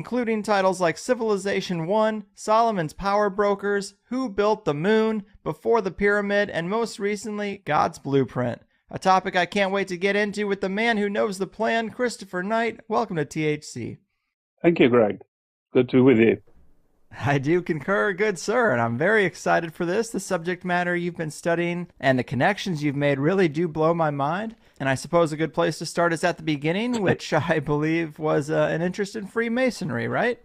including titles like Civilization 1, Solomon's Power Brokers, Who Built the Moon, Before the Pyramid, and most recently, God's Blueprint. A topic I can't wait to get into with the man who knows the plan, Christopher Knight. Welcome to THC. Thank you, Greg. Good to be with you. I do concur, good sir, and I'm very excited for this. The subject matter you've been studying and the connections you've made really do blow my mind. And I suppose a good place to start is at the beginning, which I believe was an interest in Freemasonry, right?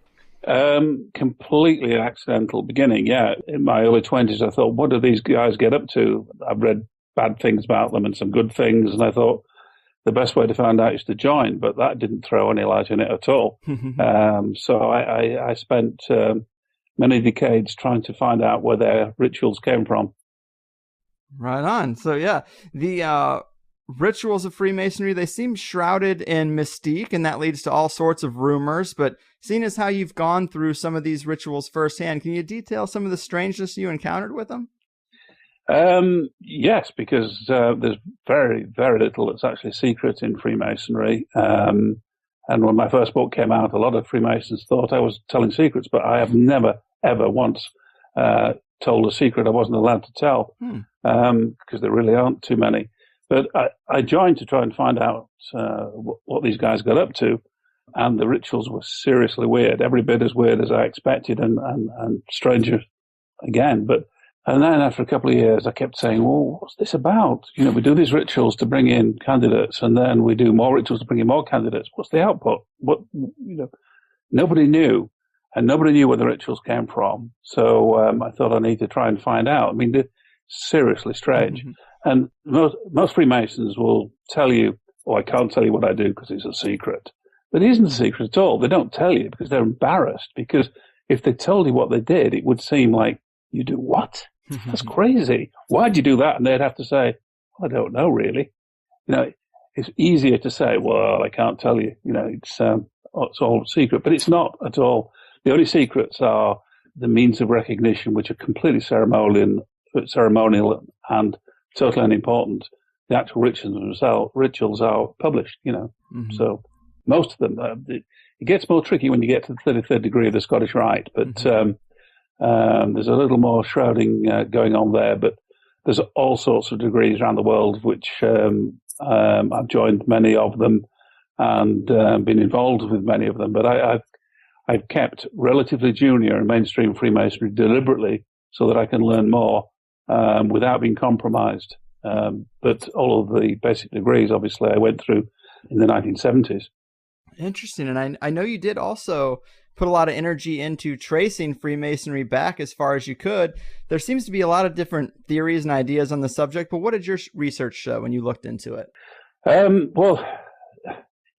Completely an accidental beginning, yeah. In my early 20s, I thought, what do these guys get up to? I've read bad things about them and some good things, and I thought the best way to find out is to join, but that didn't throw any light on it at all. So I spent many decades trying to find out where their rituals came from. Right on. So yeah, the rituals of Freemasonry, they seem shrouded in mystique, and that leads to all sorts of rumors. But seeing as how you've gone through some of these rituals firsthand, can you detail some of the strangeness you encountered with them? Yes, because there's very, very little that's actually secret in Freemasonry. And when my first book came out, a lot of Freemasons thought I was telling secrets, but I have never, ever once told a secret I wasn't allowed to tell, because there really aren't too many. But I joined to try and find out what these guys got up to, and the rituals were seriously weird, every bit as weird as I expected, and stranger again. And then after a couple of years, I kept saying, well, what's this about? You know, we do these rituals to bring in candidates, and then we do more rituals to bring in more candidates. What's the output? Nobody knew, and nobody knew where the rituals came from. So I thought I need to try and find out. I mean, they're seriously strange. Mm-hmm. And most Freemasons will tell you, oh, I can't tell you what I do because it's a secret. But it isn't a secret at all. They don't tell you because they're embarrassed. Because if they told you what they did, it would seem like, you do what? That's crazy. Why'd you do that? And they'd have to say, I don't know, really. You know, it's easier to say, well, I can't tell you. You know, it's all secret. But it's not at all. The only secrets are the means of recognition, which are completely ceremonial and totally unimportant. The actual rituals are published, you know. Mm-hmm. So most of them, it gets more tricky when you get to the 33rd degree of the Scottish Rite, but there's a little more shrouding going on there. But there's all sorts of degrees around the world, which I've joined many of them and been involved with many of them. But I've kept relatively junior in mainstream Freemasonry deliberately so that I can learn more without being compromised. But all of the basic degrees, obviously, I went through in the 1970s. Interesting. And I know you did also put a lot of energy into tracing Freemasonry back as far as you could. There seems to be a lot of different theories and ideas on the subject, but what did your research show when you looked into it? Well,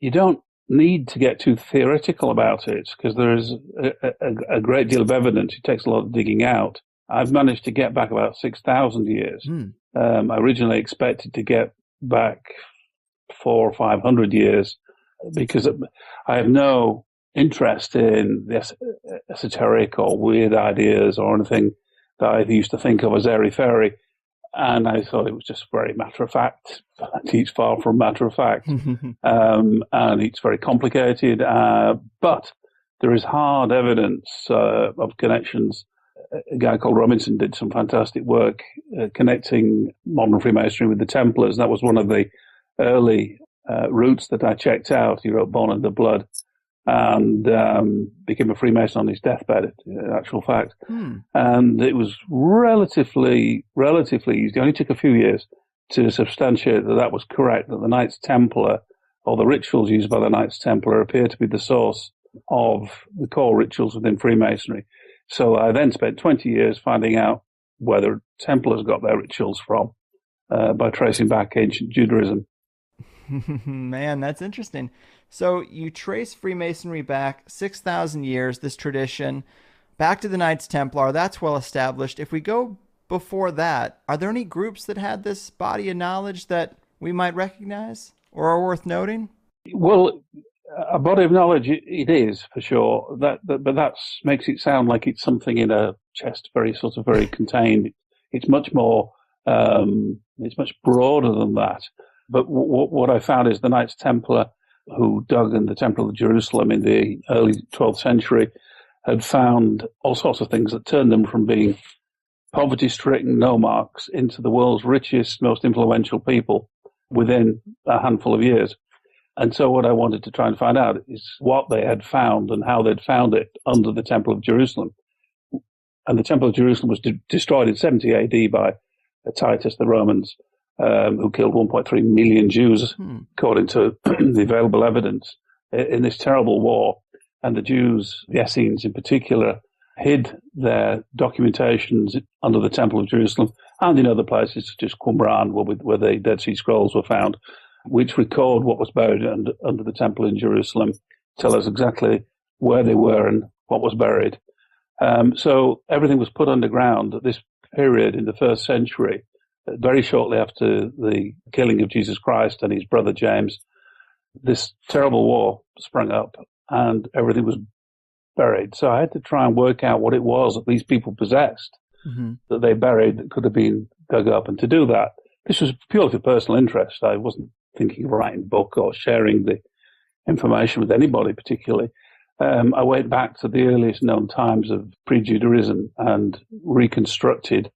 you don't need to get too theoretical about it because there is a great deal of evidence. It takes a lot of digging out. I've managed to get back about 6,000 years. I originally expected to get back 400 or 500 years because I have no interest in the esoteric or weird ideas or anything that I used to think of as airy-fairy. And I thought it was just very matter-of-fact. It's far from matter-of-fact. And it's very complicated. But there is hard evidence of connections. A guy called Robinson did some fantastic work connecting modern Freemasonry with the Templars. That was one of the early routes that I checked out. He wrote Born Under Blood and became a Freemason on his deathbed, in actual fact. And it was relatively easy. It only took a few years to substantiate that was correct, that the Knights Templar, or the rituals used by the Knights Templar, appear to be the source of the core rituals within Freemasonry. So I then spent 20 years finding out where the Templars got their rituals from by tracing back ancient Judaism. Man, that's interesting. So you trace Freemasonry back 6,000 years, this tradition, back to the Knights Templar. That's well established. If we go before that, are there any groups that had this body of knowledge that we might recognize or are worth noting? Well, a body of knowledge, it is for sure. But that makes it sound like it's something in a chest, very contained. It's much more. It's much broader than that. But what I found is the Knights Templar who dug in the Temple of Jerusalem in the early 12th century had found all sorts of things that turned them from being poverty-stricken nomarchs into the world's richest, most influential people within a handful of years. And so what I wanted to try and find out is what they had found and how they'd found it under the Temple of Jerusalem. And the Temple of Jerusalem was destroyed in 70 AD by Titus, the Romans, who killed 1.3 million Jews, according to the available evidence, in this terrible war. And the Jews, the Essenes in particular, hid their documentations under the Temple of Jerusalem and in other places such as Qumran, where the Dead Sea Scrolls were found, which record what was buried under the Temple in Jerusalem, tell us exactly where they were and what was buried. So everything was put underground at this period in the first century, very shortly after the killing of Jesus Christ and his brother James. This terrible war sprang up and everything was buried. So I had to try and work out what it was that these people possessed that they buried that could have been dug up. And to do that, this was purely for personal interest. I wasn't thinking of writing a book or sharing the information with anybody particularly. I went back to the earliest known times of pre-Judaism and reconstructed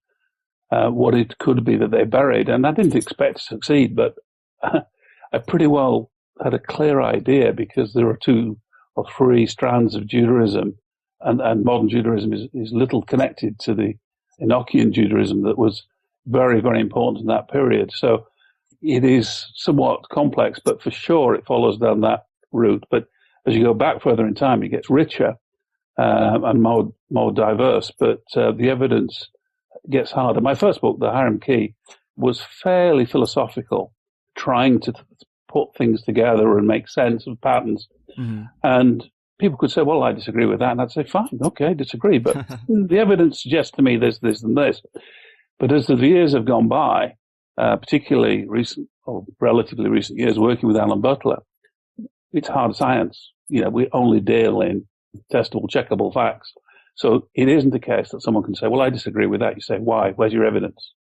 what it could be that they buried. And I didn't expect to succeed, but I pretty well had a clear idea because there are 2 or 3 strands of Judaism, and modern Judaism is little connected to the Enochian Judaism that was very, very important in that period. So it is somewhat complex, but for sure it follows down that route. But as you go back further in time, it gets richer and more diverse, but the evidence gets harder. My first book, The Hiram Key, was fairly philosophical, trying to put things together and make sense of patterns. And people could say, well, I disagree with that. And I'd say, fine, okay, disagree. But the evidence suggests to me this, and this. But as the years have gone by, particularly recent or relatively recent years working with Alan Butler, it's hard science. We only deal in testable, checkable facts. So it isn't the case that someone can say, well, I disagree with that. You say, why? Where's your evidence?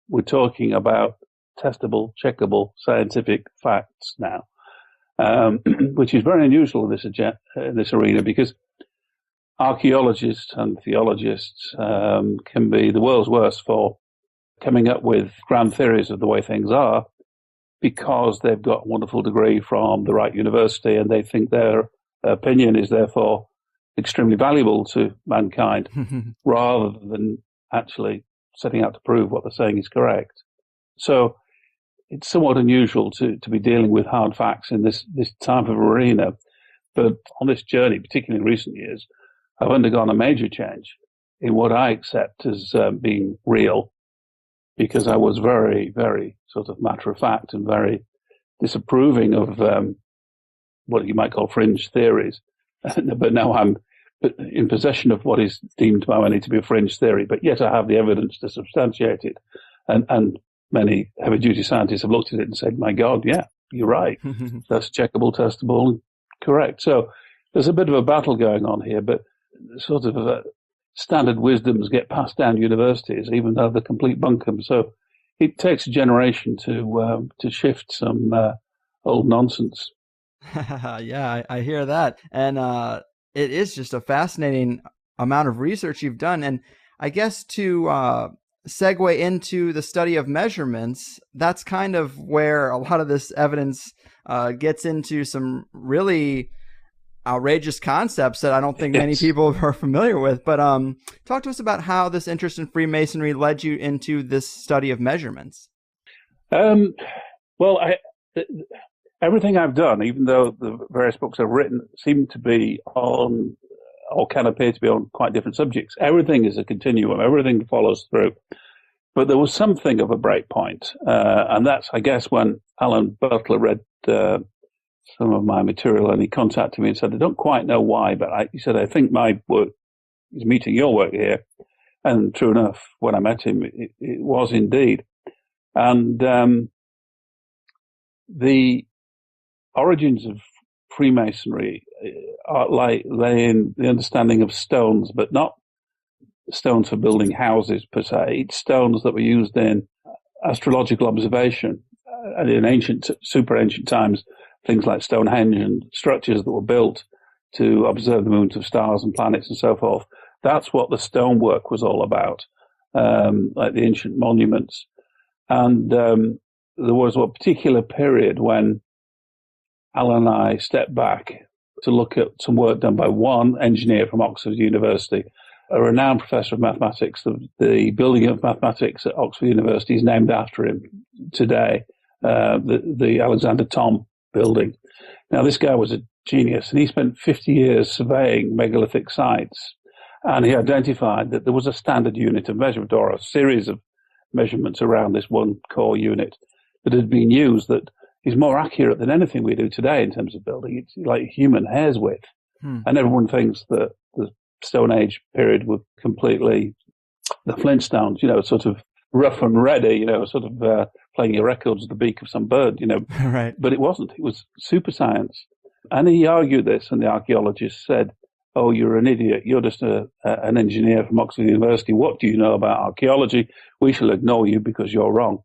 We're talking about testable, checkable, scientific facts now, which is very unusual in this arena because archaeologists and theologists can be the world's worst for coming up with grand theories of the way things are because they've got a wonderful degree from the right university and they think their opinion is therefore extremely valuable to mankind rather than actually setting out to prove what they're saying is correct. So it's somewhat unusual to be dealing with hard facts in this type of arena. But on this journey, particularly in recent years, I've undergone a major change in what I accept as being real, because I was very, very sort of matter of fact and very disapproving of what you might call fringe theories. But now I'm in possession of what is deemed by many to be a fringe theory, but yet I have the evidence to substantiate it. And many heavy-duty scientists have looked at it and said, my God, yeah, you're right. That's checkable, testable, and correct. So there's a bit of a battle going on here, but sort of standard wisdoms get passed down universities, even though they're complete bunkum. So it takes a generation to shift some old nonsense. Yeah, I hear that. And it is just a fascinating amount of research you've done. And I guess to segue into the study of measurements, that's kind of where a lot of this evidence gets into some really outrageous concepts that I don't think many people are familiar with. But talk to us about how this interest in Freemasonry led you into this study of measurements. Well, everything I've done, even though the various books I've written seem to be on, or can appear to be on, quite different subjects, everything is a continuum. Everything follows through. But there was something of a break point, and that's, I guess, when Alan Butler read some of my material and he contacted me and said, I don't quite know why, but he said, I think my work is meeting your work here. And true enough, when I met him, it was indeed. And the origins of Freemasonry lay in the understanding of stones, but not stones for building houses per se. It's stones that were used in astrological observation. And in ancient, super ancient times, things like Stonehenge and structures that were built to observe the movement of stars and planets and so forth. That's what the stonework was all about, like the ancient monuments. And there was a particular period when Alan and I stepped back to look at some work done by one engineer from Oxford University, a renowned professor of mathematics. The building of mathematics at Oxford University is named after him today, the Alexander Thom building. Now, this guy was a genius, and he spent 50 years surveying megalithic sites, and he identified that there was a standard unit of measurement, or a series of measurements around this one core unit that had been used that is more accurate than anything we do today in terms of building. It's like human hair's width. And everyone thinks that the Stone Age period was completely the Flintstones, sort of rough and ready, sort of playing your records with the beak of some bird, Right. But it wasn't. It was super science. And he argued this, and the archaeologists said, "Oh, you're an idiot. You're just an engineer from Oxford University. What do you know about archaeology? We shall ignore you because you're wrong."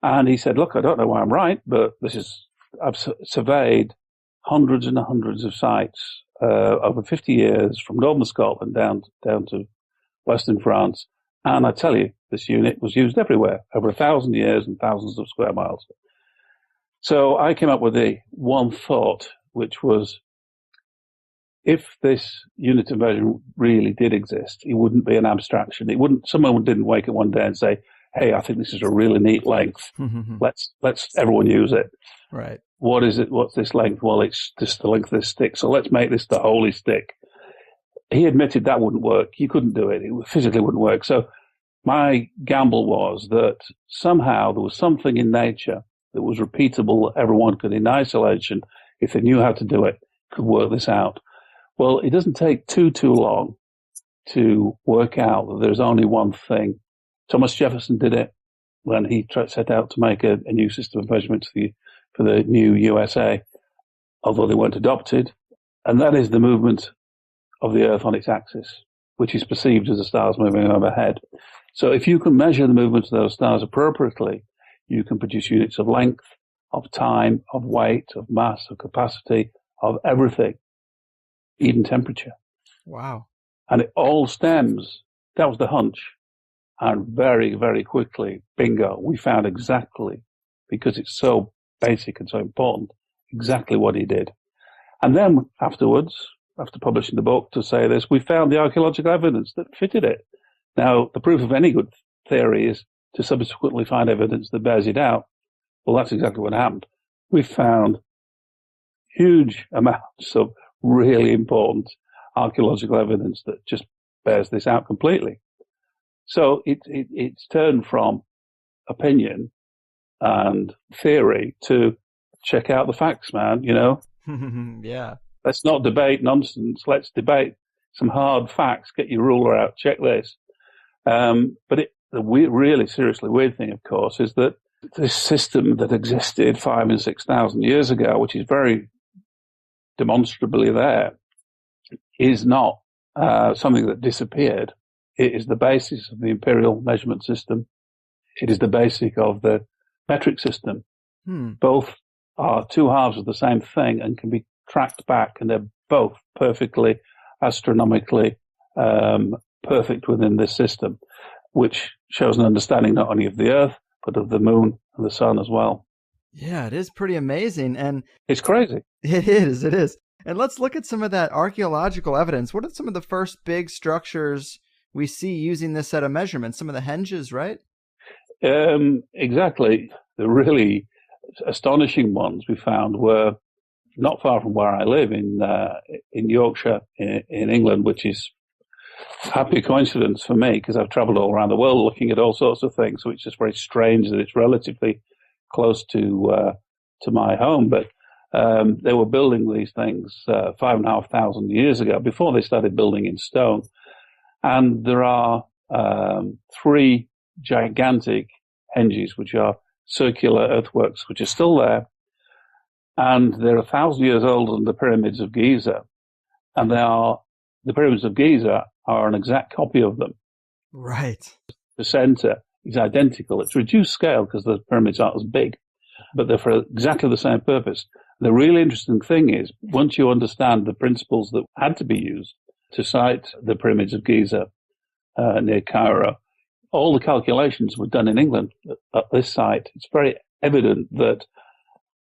And he said, "Look, I don't know why I'm right, but I've surveyed hundreds and hundreds of sites over 50 years from northern Scotland down to western France. And I tell you, this unit was used everywhere over 1,000 years and thousands of square miles." So I came up with the one thought, which was, if this unit of measurement really did exist, it wouldn't be an abstraction. Someone didn't wake up one day and say, "Hey, I think this is a really neat length. Let's everyone use it." Right. What is it? What's this length? Well, it's just the length of this stick. So let's make this the holy stick. He admitted that wouldn't work. You couldn't do it. It physically wouldn't work. So my gamble was that somehow there was something in nature that was repeatable. Everyone could, in isolation, if they knew how to do it, could work this out. Well, it doesn't take too long to work out that there's only one thing. Thomas Jefferson did it when he set out to make a new system of measurements for the new USA, although they weren't adopted, and that is the movement of the Earth on its axis, which is perceived as the stars moving overhead. So if you can measure the movement of those stars appropriately, you can produce units of length, of time, of weight, of mass, of capacity, of everything, even temperature. Wow. And it all stems, that was the hunch. And very, very quickly, bingo, we found exactly, because it's so basic and so important, exactly what he did. And then afterwards, after publishing the book to say this, we found the archaeological evidence that fitted it. Now, the proof of any good theory is to subsequently find evidence that bears it out. Well, that's exactly what happened. We found huge amounts of really important archaeological evidence that just bears this out completely. So it's turned from opinion and theory to check out the facts, man, Yeah. Let's not debate nonsense. Let's debate some hard facts. Get your ruler out. Check this. But the really seriously weird thing, of course, is that this system that existed 5,000 and 6,000 years ago, which is very demonstrably there, is not something that disappeared. It is the basis of the imperial measurement system. It is the basic of the metric system. Both are two halves of the same thing and can be tracked back, and they're both perfectly astronomically perfect within this system, which shows an understanding not only of the Earth, but of the moon and the sun as well. Yeah, it is pretty amazing. And it's crazy. It is. And let's look at some of that archaeological evidence. What are some of the first big structures we see using this set of measurements? Some of the henges, right? Exactly. The really astonishing ones we found were not far from where I live in Yorkshire, in England, which is a happy coincidence for me because I've traveled all around the world looking at all sorts of things. So it's just very strange that it's relatively close to my home. But they were building these things 5,500 years ago, before they started building in stone. And there are 3 gigantic henges, which are circular earthworks, which are still there. And they're 1,000 years older than the pyramids of Giza. And the pyramids of Giza are an exact copy of them. Right. The center is identical. It's reduced scale because the pyramids aren't as big, but they're for exactly the same purpose. The really interesting thing is, once you understand the principles that had to be used to site the pyramids of Giza near Cairo, all the calculations were done in England at this site. It's very evident that,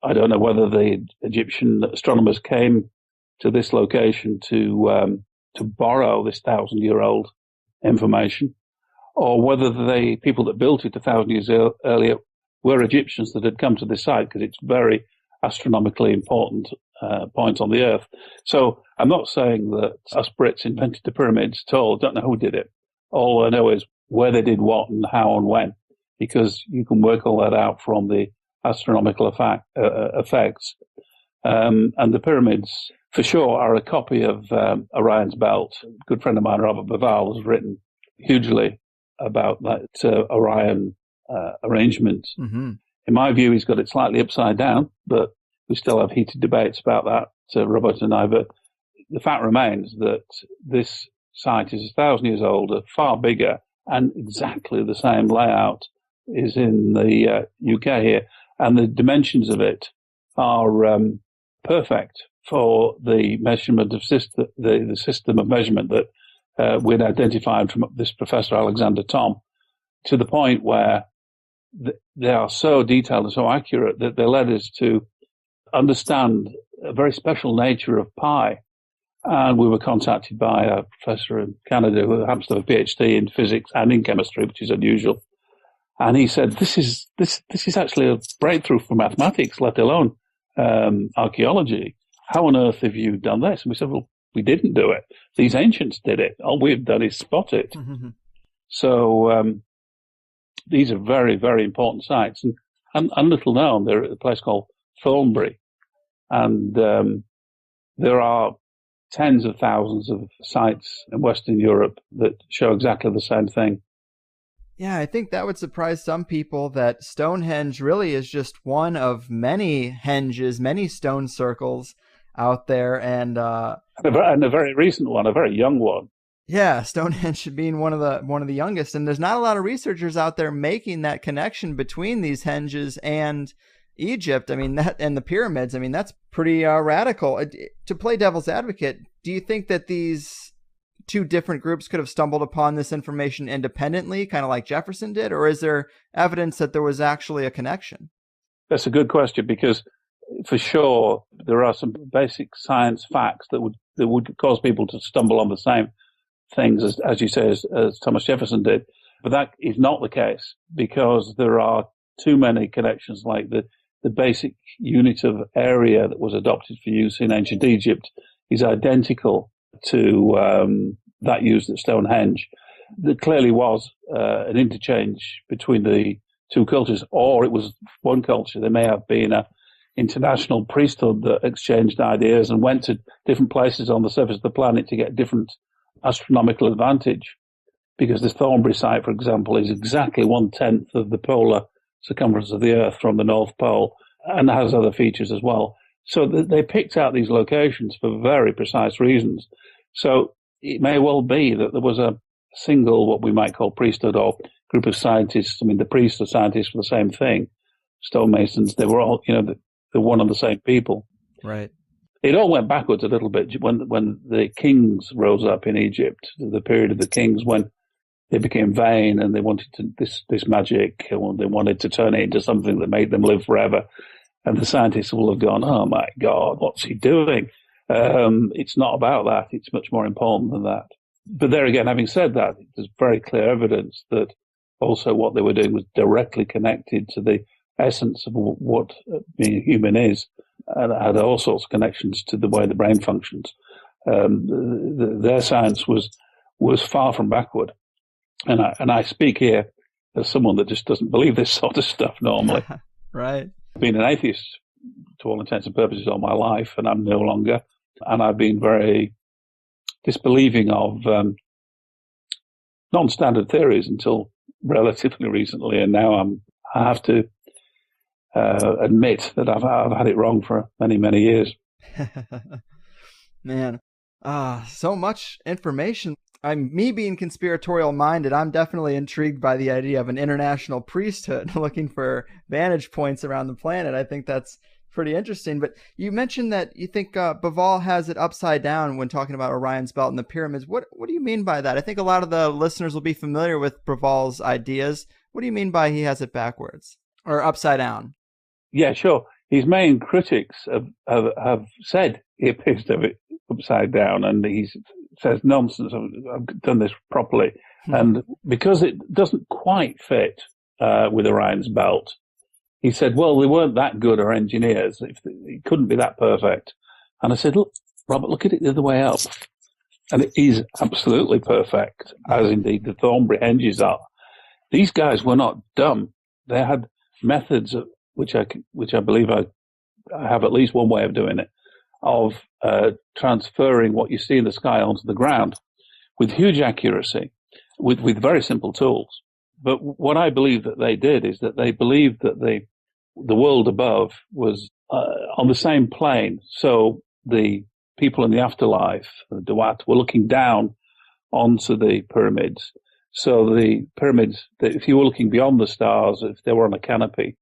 I don't know whether the Egyptian astronomers came to this location to borrow this 1,000-year-old information, or whether the people that built it 1,000 years earlier were Egyptians that had come to this site, because it's very astronomically important point on the Earth. So I'm not saying that us Brits invented the pyramids at all. I don't know who did it. All I know is where they did what and how and when, because you can work all that out from the astronomical effects. And the pyramids, for sure, are a copy of Orion's Belt. A good friend of mine, Robert Baval, has written hugely about that Orion arrangement. Mm-hmm. In my view, he's got it slightly upside down, but we still have heated debates about that, Robert and I. But the fact remains that this site is 1,000 years old, far bigger, and exactly the same layout is in the UK here. And the dimensions of it are perfect for the measurement of the system of measurement that we'd identified from this Professor Alexander Thom, to the point where they are so detailed and so accurate that they led us to understand a very special nature of pi. And we were contacted by a professor in Canada who happens to have a PhD in physics and in chemistry, which is unusual. And he said, this is actually a breakthrough for mathematics, let alone archaeology. How on earth have you done this? And we said, well, we didn't do it. These ancients did it. All we've done is spot it. Mm-hmm. So these are very, very important sites. And little known, they're at a place called Thornbury. And there are tens of thousands of sites in Western Europe that show exactly the same thing. Yeah, I think that would surprise some people, that Stonehenge really is just one of many henges, many stone circles out there. And a very recent one, a very young one. Yeah, Stonehenge being one of the youngest. And there's not a lot of researchers out there making that connection between these henges and Egypt. I mean, that and the pyramids. I mean, that's pretty radical. To play devil's advocate, do you think that these two different groups could have stumbled upon this information independently, kind of like Jefferson did, or is there evidence that there was actually a connection? That's a good question, because for sure there are some basic science facts that would cause people to stumble on the same things as you say, as Thomas Jefferson did. But that is not the case, because there are too many connections. Like the basic unit of area that was adopted for use in ancient Egypt is identical to that used at Stonehenge. There clearly was an interchange between the two cultures, or it was one culture. There may have been an international priesthood that exchanged ideas and went to different places on the surface of the planet to get different astronomical advantage. Because this Thornbury site, for example, is exactly 1/10 of the polar circumference of the Earth from the North Pole, and has other features as well. So they picked out these locations for very precise reasons. So it may well be that there was a single, what we might call priesthood, or group of scientists. I mean, the priests are scientists for the same thing. Stonemasons, they were all, they're one and the same people. Right. It all went backwards a little bit when the kings rose up in Egypt, the period of the kings, when they became vain and they wanted this magic, and they wanted to turn it into something that made them live forever. And the scientists will have gone, oh my God, what's he doing? It's not about that. It's much more important than that. But there again, having said that, there's very clear evidence that also what they were doing was directly connected to the essence of what being human is, and had all sorts of connections to the way the brain functions. Their science was far from backward. And I speak here as someone that just doesn't believe this sort of stuff normally. Right. I've been an atheist to all intents and purposes all my life, and I'm no longer. And I've been very disbelieving of non-standard theories until relatively recently, and now I have to admit that I've had it wrong for many, many years. Man, so much information. Me being conspiratorial minded, I'm definitely intrigued by the idea of an international priesthood looking for vantage points around the planet. I think that's Pretty interesting. But you mentioned that you think Baval has it upside down when talking about Orion's belt and the pyramids. What do you mean by that? I think a lot of the listeners will be familiar with Baval's ideas. What do you mean by he has it backwards or upside down? Yeah, sure. His main critics have said he appears to have it upside down, and he says nonsense. I've done this properly, and because it doesn't quite fit with Orion's belt, he said, well, they weren't that good or engineers. It couldn't be that perfect. And I said, look, Robert, look at it the other way up. And it is absolutely perfect, as indeed the Thornbury henges are. These guys were not dumb. They had methods, which I believe I have at least one way of doing it, of transferring what you see in the sky onto the ground with huge accuracy, with very simple tools. But what I believe that they did is that they believed that the world above was on the same plane. So the people in the afterlife, the Duat, were looking down onto the pyramids. So the pyramids, if you were looking beyond the stars, if they were on a canopy,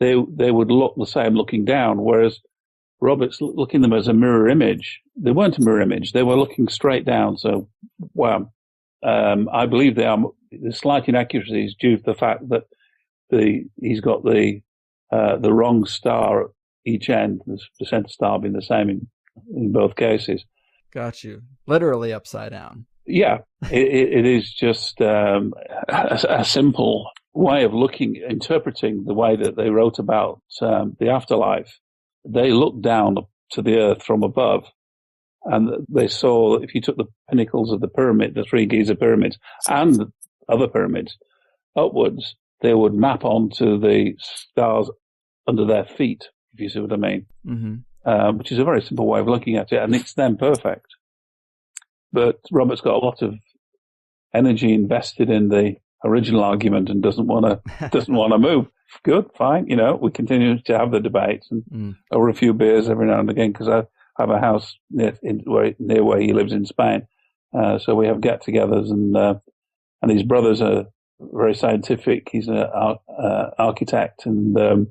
they would look the same looking down, whereas Robert's looking at them as a mirror image. They weren't a mirror image. They were looking straight down. So, wow. I believe the slight inaccuracy is due to the fact that he's got the wrong star at each end, the center star being the same in both cases. Got you. Literally upside down. Yeah, it is just a simple way of interpreting the way that they wrote about the afterlife. They looked down to the earth from above, and they saw that if you took the pinnacles of the pyramid, the three Giza pyramids, and the other pyramids upwards, they would map onto the stars under their feet, if you see what I mean. Mm-hmm. Which is a very simple way of looking at it, and it's then perfect. But Robert's got a lot of energy invested in the original argument and doesn't want to move. Good, fine. We continue to have the debates and over a few beers every now and again, because I have a house near where he lives in Spain. So we have get-togethers, and his brothers are very scientific. He's an architect, and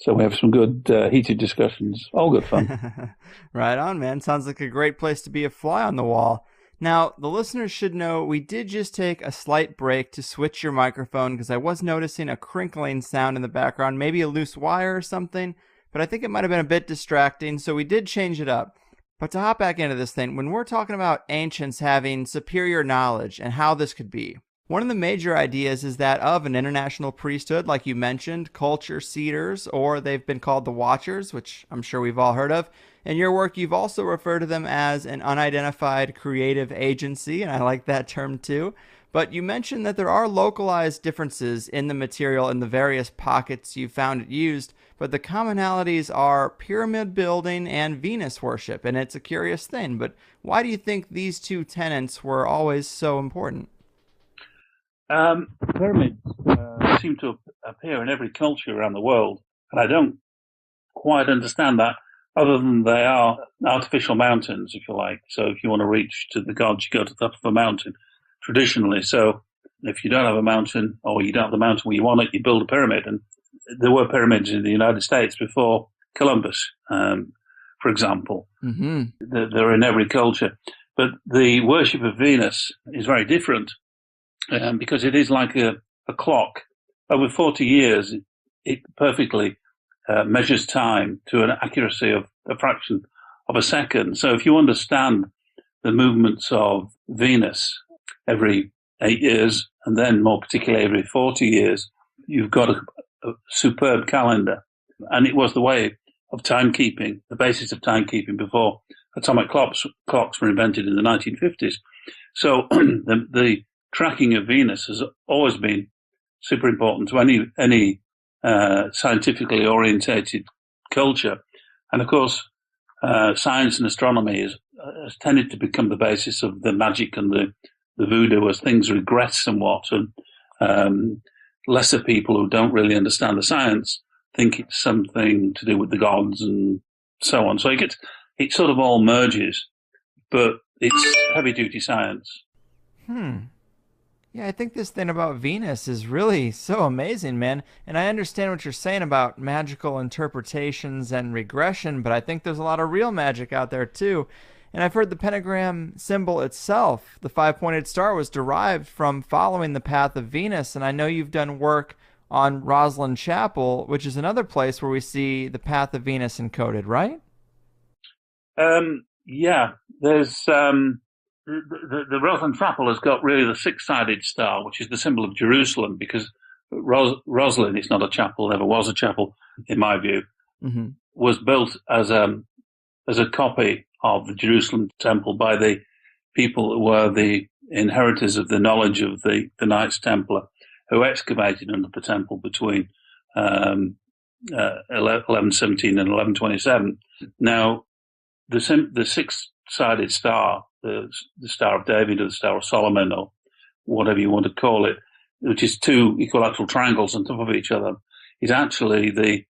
so we have some good heated discussions. All good fun. Right on, man. Sounds like a great place to be a fly on the wall. Now, the listeners should know we did just take a slight break to switch your microphone because I was noticing a crinkling sound in the background, maybe a loose wire or something, but I think it might have been a bit distracting, so we did change it up. But to hop back into this thing, when we're talking about ancients having superior knowledge and how this could be, one of the major ideas is that of an international priesthood, like you mentioned, culture seeders, or they've been called the Watchers, which I'm sure we've all heard of. In your work, you've also referred to them as an unidentified creative agency, and I like that term too. But you mentioned that there are localized differences in the material in the various pockets you found it used, but the commonalities are pyramid building and Venus worship, and it's a curious thing. But why do you think these two tenets were always so important? Pyramids seem to appear in every culture around the world, and I don't quite understand that, other than they are artificial mountains, if you like. So if you want to reach to the gods, you go to the top of a mountain, traditionally. So if you don't have a mountain, or you don't have the mountain where you want it, you build a pyramid. And there were pyramids in the United States before Columbus, for example. Mm-hmm. They're in every culture. But the worship of Venus is very different. Because it is like a clock. Over 40 years, it perfectly measures time to an accuracy of a fraction of a second. So if you understand the movements of Venus every 8 years, and then more particularly every 40 years, you've got a superb calendar. And it was the way of timekeeping, the basis of timekeeping before atomic clocks were invented in the 1950s. So the tracking of Venus has always been super important to any scientifically orientated culture. And of course, science and astronomy has tended to become the basis of the magic and the voodoo as things regress somewhat. And lesser people who don't really understand the science think it's something to do with the gods and so on. So it sort of all merges, but it's heavy-duty science. Yeah, I think this thing about Venus is really so amazing, man. And I understand what you're saying about magical interpretations and regression, but I think there's a lot of real magic out there too. And I've heard the pentagram symbol itself, the five pointed star, was derived from following the path of Venus. And I know you've done work on Roslyn Chapel, which is another place where we see the path of Venus encoded, right? Yeah, there's the Rosslyn Chapel has got really the six-sided star, which is the symbol of Jerusalem, because Roslyn is not a chapel, never was a chapel, in my view, Mm-hmm. was built as a copy of the Jerusalem temple by the people who were the inheritors of the knowledge of the Knights Templar, who excavated under the temple between 1117 and 1127. Now, the six-sided star, the Star of David or the Star of Solomon or whatever you want to call it, which is two equilateral triangles on top of each other, is actually the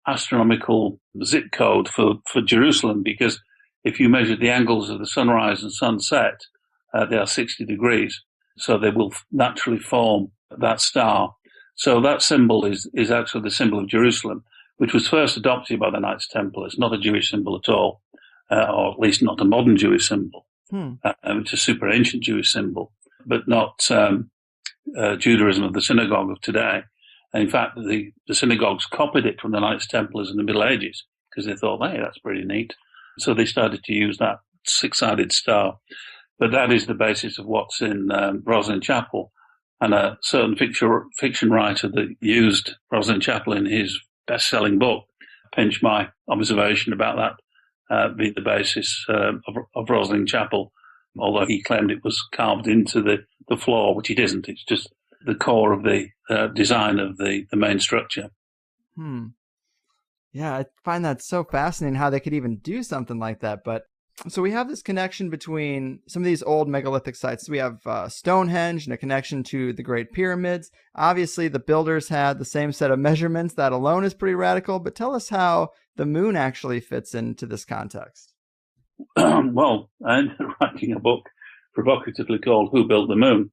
astronomical zip code for Jerusalem, because if you measure the angles of the sunrise and sunset, they are 60 degrees. So they will naturally form that star. So that symbol is actually the symbol of Jerusalem, which was first adopted by the Knights Templar. It's not a Jewish symbol at all, or at least not a modern Jewish symbol. Hmm. It's a super ancient Jewish symbol, but not Judaism of the synagogue of today. And in fact, the synagogues copied it from the Knights Templars in the Middle Ages because they thought, hey, that's pretty neat. So they started to use that six-sided star. But that is the basis of what's in Roslyn Chapel. And a certain fiction writer that used Roslyn Chapel in his best-selling book pinched my observation about that being the basis of Roslyn Chapel, although he claimed it was carved into the floor, which it isn't. It's just the core of the design of the main structure. Hmm. Yeah, I find that so fascinating how they could even do something like that. But so we have this connection between some of these old megalithic sites. We have Stonehenge and a connection to the Great Pyramids. Obviously, the builders had the same set of measurements. That alone is pretty radical. But tell us how the moon actually fits into this context. Well, I'm writing a book provocatively called "Who Built the Moon,"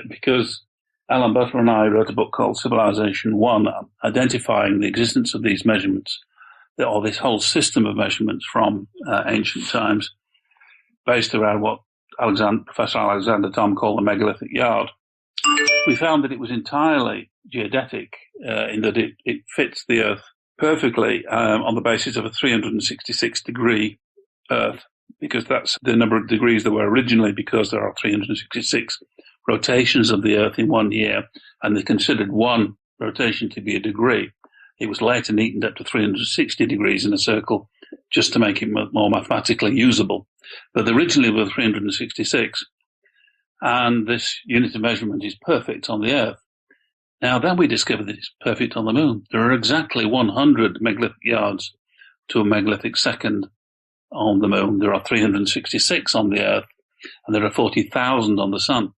because Alan Butler and I wrote a book called Civilization One, identifying the existence of these measurements, or this whole system of measurements from ancient times, based around what Professor Alexander Thom called the Megalithic Yard. We found that it was entirely geodetic in that it fits the Earth perfectly on the basis of a 366-degree Earth, because that's the number of degrees there were originally, because there are 366 rotations of the Earth in 1 year, and they considered one rotation to be a degree. It was later neatened up to 360 degrees in a circle just to make it more mathematically usable. But originally there were 366, and this unit of measurement is perfect on the Earth. Now, then we discovered that it's perfect on the Moon. There are exactly 100 megalithic yards to a megalithic second on the Moon. There are 366 on the Earth, and there are 40,000 on the Sun.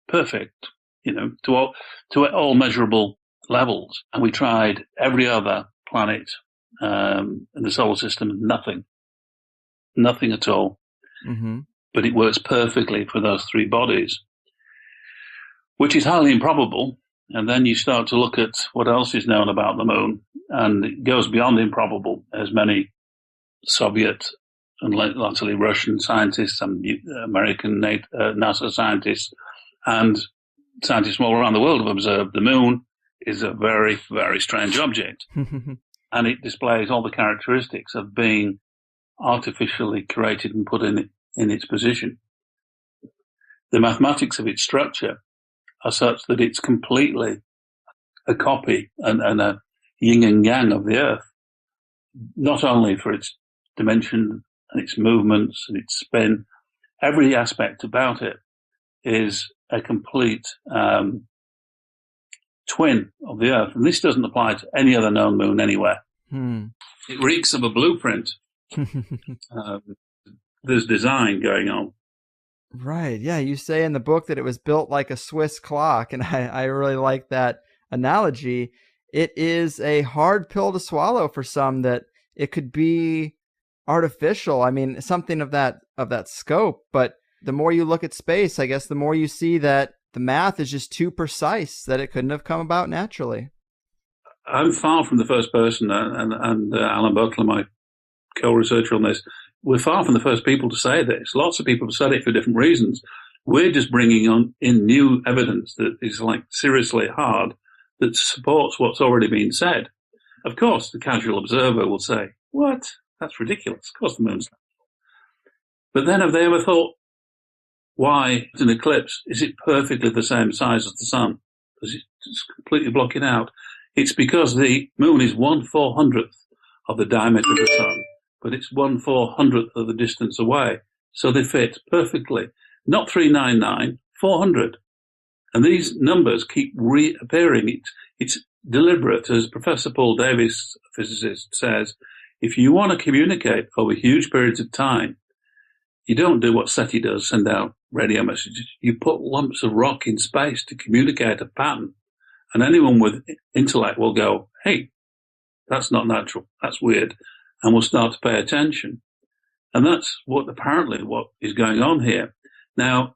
Perfect, to all measurable levels. And we tried every other planet in the solar system, nothing at all. Mm-hmm. But it works perfectly for those three bodies, which is highly improbable. And then you start to look at what else is known about the Moon, and it goes beyond improbable. As many Soviet and latterly Russian scientists and American NASA scientists and scientists from all around the world have observed the Moon is a very, very strange object. And it displays all the characteristics of being artificially created and put in its position. The mathematics of its structure are such that it's completely a copy and a yin and yang of the Earth, not only for its dimension and its movements and its spin. Every aspect about it is a complete twin of the Earth. And this doesn't apply to any other known moon anywhere. It reeks of a blueprint. There's design going on. Right. Yeah. You say in the book that it was built like a Swiss clock, and I really like that analogy. It is a hard pill to swallow for some that it could be artificial. I mean, something of that scope, but the more you look at space, I guess the more you see that the math is just too precise, that it couldn't have come about naturally. I'm far from the first person, and Alan Butler, my co-researcher on this, we're far from the first people to say this. Lots of people have said it for different reasons. We're just bringing in new evidence that is like seriously hard, that supports what's already been said. Of course, the casual observer will say, what? That's ridiculous. Of course the moon's not. But then have they ever thought, why, an eclipse, is it perfectly the same size as the sun? Does it just completely block it out? It's because the moon is 1/400th of the diameter of the sun, but it's 1/400th of the distance away. So they fit perfectly. Not 399, 400. And these numbers keep reappearing. It's deliberate. As Professor Paul Davies, a physicist, says, if you want to communicate over huge periods of time, you don't do what SETI does, send out radio messages. You put lumps of rock in space to communicate a pattern. And anyone with intellect will go, hey, that's not natural. That's weird. And will start to pay attention. And that's apparently what is going on here. Now,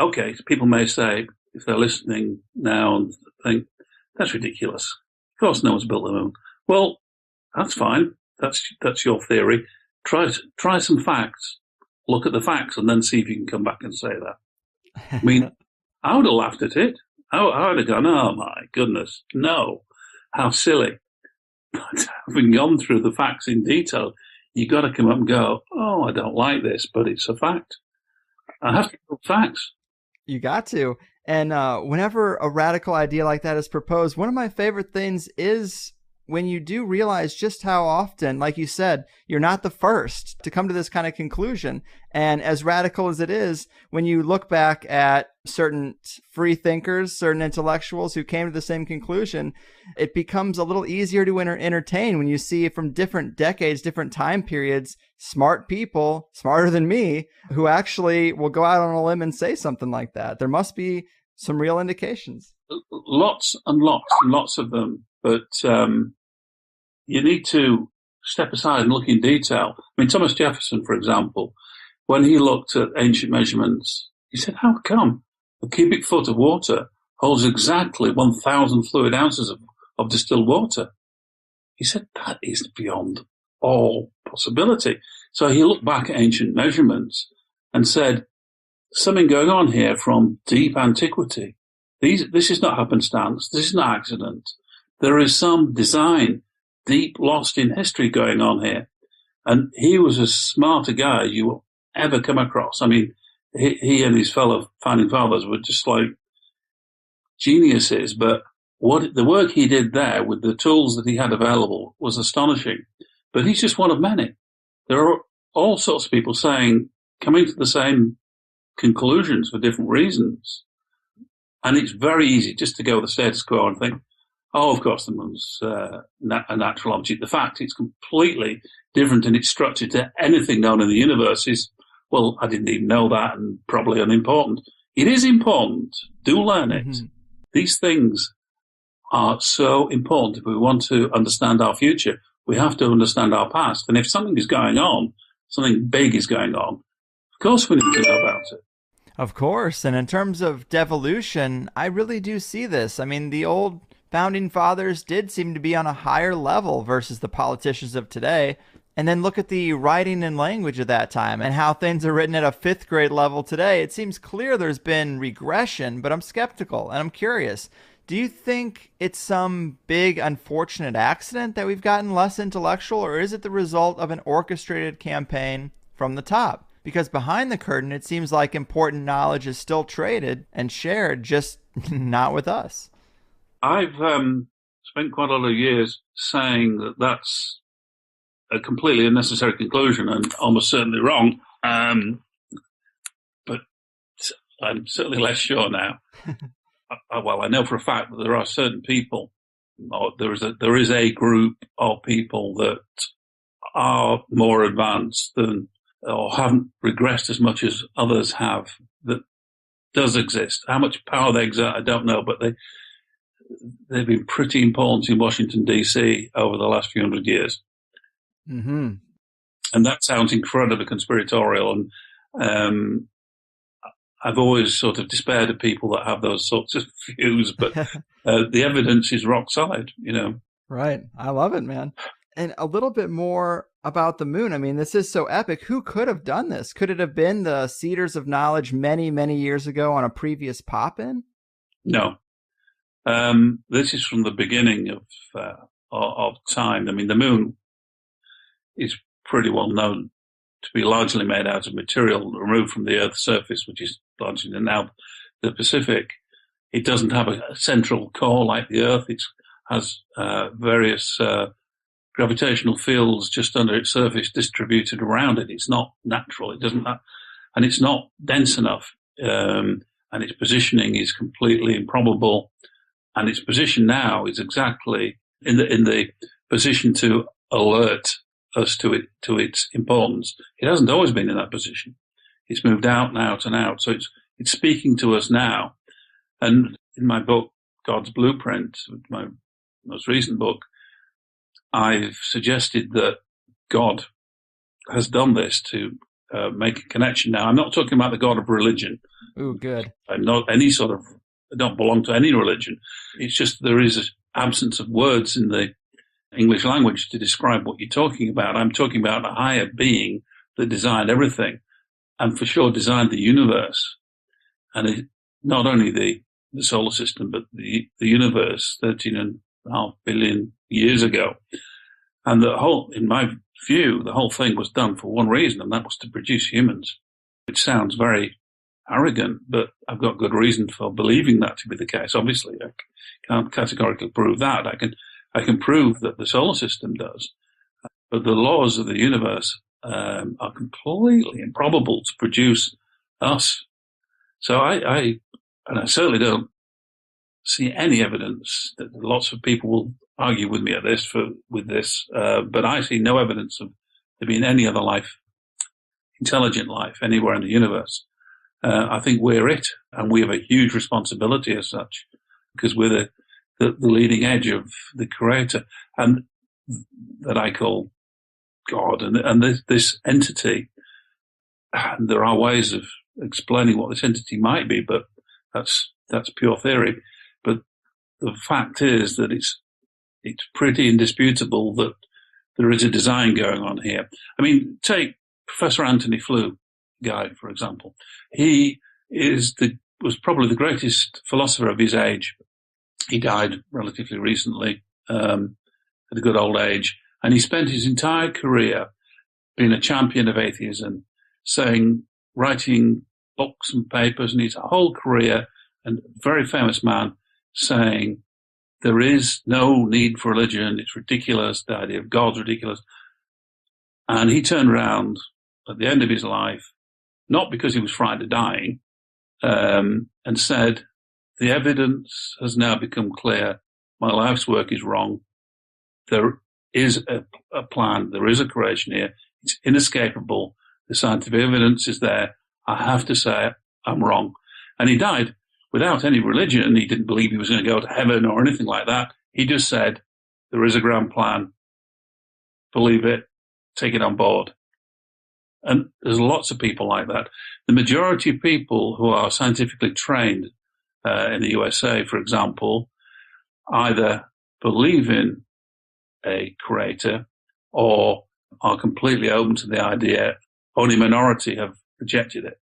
okay, people may say, if they're listening now and think, that's ridiculous. Of course no one's built the moon. Well, that's fine. That's your theory. Try some facts. Look at the facts and then see if you can come back and say that. I mean, I would have laughed at it. I would have gone, oh my goodness, no, how silly. But having gone through the facts in detail, you got to come up and go, oh, I don't like this, but it's a fact. I have to know facts. You got to. And whenever a radical idea like that is proposed, one of my favorite things is when you do realize just how often, like you said, you're not the first to come to this kind of conclusion. And as radical as it is, when you look back at certain free thinkers, certain intellectuals who came to the same conclusion, it becomes a little easier to entertain when you see from different decades, different time periods, smart people, smarter than me, who actually will go out on a limb and say something like that. There must be some real indications. Lots and lots and lots of them. But you need to step aside and look in detail. I mean, Thomas Jefferson, for example, when he looked at ancient measurements, he said, how come a cubic foot of water holds exactly 1,000 fluid ounces of distilled water? He said, that is beyond all possibility. So he looked back at ancient measurements and said, something going on here from deep antiquity. This is not happenstance. This is not accident. There is some design deep lost in history going on here. And he was as smart a guy you will ever come across. I mean, he and his fellow founding fathers were just like geniuses. But the work he did there with the tools that he had available was astonishing. But he's just one of many. There are all sorts of people coming to the same conclusions for different reasons. And it's very easy just to go with the status quo and think, oh, of course, the moon's a natural object. The fact it's completely different in its structure to anything known in the universe is, well, I didn't even know that and probably unimportant. It is important. Do learn it. Mm-hmm. These things are so important. If we want to understand our future, we have to understand our past. And if something is going on, something big is going on, of course we need to know about it. Of course. And in terms of devolution, I really do see this. I mean, the old founding fathers did seem to be on a higher level versus the politicians of today. And then look at the writing and language of that time and how things are written at a 5th grade level today. It seems clear there's been regression, but I'm skeptical and I'm curious. Do you think it's some big unfortunate accident that we've gotten less intellectual, or is it the result of an orchestrated campaign from the top? Because behind the curtain, it seems like important knowledge is still traded and shared, just not with us. I've spent quite a lot of years saying that that's a completely unnecessary conclusion and almost certainly wrong. But I'm certainly less sure now. Well, I know for a fact that there are certain people, or there is a group of people that are more advanced than, or haven't regressed as much as others have, that does exist. How much power they exert, I don't know, but they've been pretty important in Washington, D.C. over the last few hundred years. Mm-hmm. And that sounds incredibly conspiratorial. And I've always sort of despaired of people that have those sorts of views, but the evidence is rock solid, you know. Right. I love it, man. And a little bit more about the moon. I mean, this is so epic. Who could have done this? Could it have been the Cedars of Knowledge many, many years ago on a previous pop-in? No. This is from the beginning of time. I mean, the moon is pretty well known to be largely made out of material removed from the Earth's surface, which is largely now the Pacific. It doesn't have a central core like the Earth. It has various gravitational fields just under its surface distributed around it. It's not natural. It doesn't have, and it's not dense enough. And its positioning is completely improbable. And its position now is exactly in the position to alert us to its importance. It hasn't always been in that position. It's moved out and out and out. So it's speaking to us now. And in my book, God's Blueprint, my most recent book, I've suggested that God has done this to make a connection. Now, I'm not talking about the God of religion. Ooh, good. I'm not any sort of, I don't belong to any religion. It's just there is an absence of words in the English language to describe what you're talking about. I'm talking about a higher being that designed everything and for sure designed the universe. And not only the solar system, but the universe 13.5 billion years ago. And in my view, the whole thing was done for one reason, and that was to produce humans. It sounds very arrogant, but I've got good reason for believing that to be the case. Obviously, I can't categorically prove that. I can prove that the solar system does, but the laws of the universe are completely improbable to produce us. So I certainly don't see any evidence that lots of people will argue with me with this, but I see no evidence of there being any other life, intelligent life, anywhere in the universe. I think we're it, and we have a huge responsibility as such, because we're the leading edge of the Creator, and that I call God, and this entity. And there are ways of explaining what this entity might be, but that's pure theory. But the fact is that it's pretty indisputable that there is a design going on here. I mean, take Professor Anthony Flew guy, for example. He was probably the greatest philosopher of his age. He died relatively recently, at a good old age, and he spent his entire career being a champion of atheism, writing books and papers, and his whole career, and very famous man, saying there is no need for religion. It's ridiculous. The idea of God's ridiculous. And he turned around at the end of his life, not because he was frightened of dying, and said, the evidence has now become clear. My life's work is wrong. There is a plan. There is a creation here. It's inescapable. The scientific evidence is there. I have to say I'm wrong. And he died without any religion. He didn't believe he was going to go to heaven or anything like that. He just said, there is a grand plan. Believe it. Take it on board. And there's lots of people like that. The majority of people who are scientifically trained in the USA, for example, either believe in a creator or are completely open to the idea. Only minority have rejected it.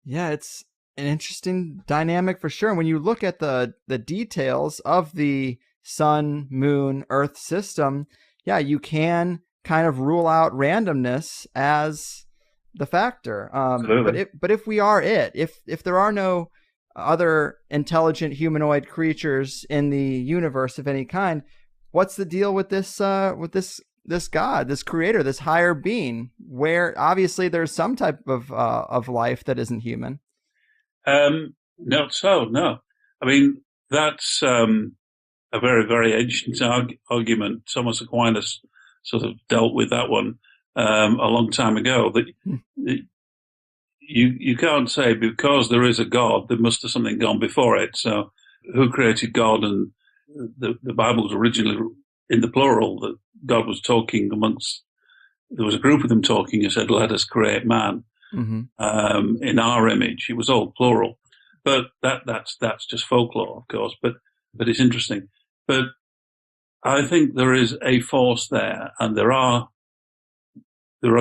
Yeah, it's an interesting dynamic for sure. And when you look at the details of the sun, moon, earth system, yeah, you can kind of rule out randomness as the factor. But if we are if there are no other intelligent humanoid creatures in the universe of any kind, what's the deal with this God, this creator, this higher being, where obviously there's some type of life that isn't human? No. I mean, that's a very, very ancient argument. Thomas Aquinas sort of dealt with that one a long time ago. That you can't say because there is a God, there must have something gone before it. So who created God? And the Bible was originally in the plural, that God was talking there was a group of them talking and said, let us create man. Hmm. in our image. It was all plural, but that's just folklore, of course. But it's interesting. But I think there is a force there, and there are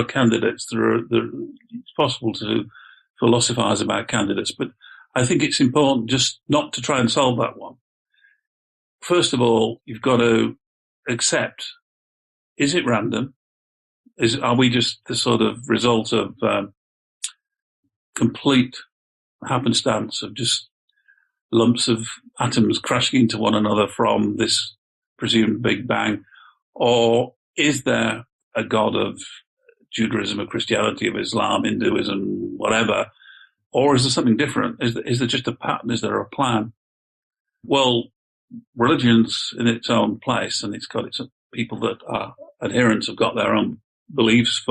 candidates. It's possible to philosophize about candidates, but I think it's important just not to try and solve that one. First of all, you've got to accept: is it random? Are we just the sort of result of complete happenstance of just lumps of atoms crashing into one another from this presumed Big Bang, or is there a God of Judaism, of Christianity, of Islam, Hinduism, whatever? Or is there something different? Is there just a pattern? Is there a plan? Well, religion's in its own place, and it's got its people that are adherents have got their own beliefs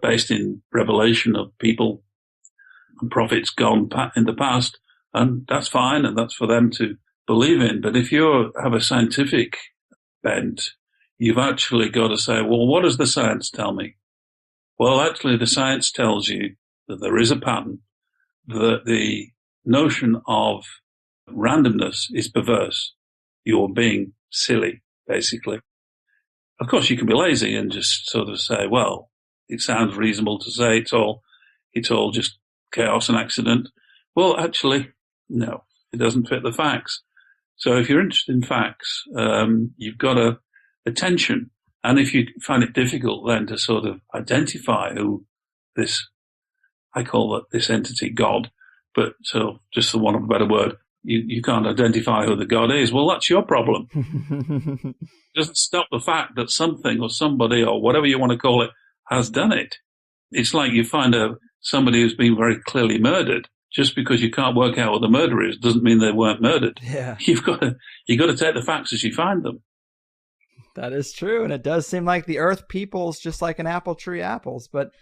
based in revelation of people and prophets gone in the past, and that's fine, and that's for them to believe in. But if you have a scientific bent, you've actually got to say, well, what does the science tell me? Well, actually, the science tells you that there is a pattern, that the notion of randomness is perverse. You're being silly, basically. Of course, you can be lazy and just sort of say, well, it sounds reasonable to say it's all just chaos and accident. Well, actually, no, it doesn't fit the facts. So if you're interested in facts, you've got a tension. And if you find it difficult then to sort of identify who I call this entity God, but so just for want of a better word, you can't identify who the God is. Well, that's your problem. It doesn't stop the fact that something or somebody or whatever you want to call it has done it. It's like you find somebody who's been very clearly murdered. Just because you can't work out what the murder is doesn't mean they weren't murdered. Yeah. You've got to take the facts as you find them. That is true. And it does seem like the earth peoples just like an apple tree apples. But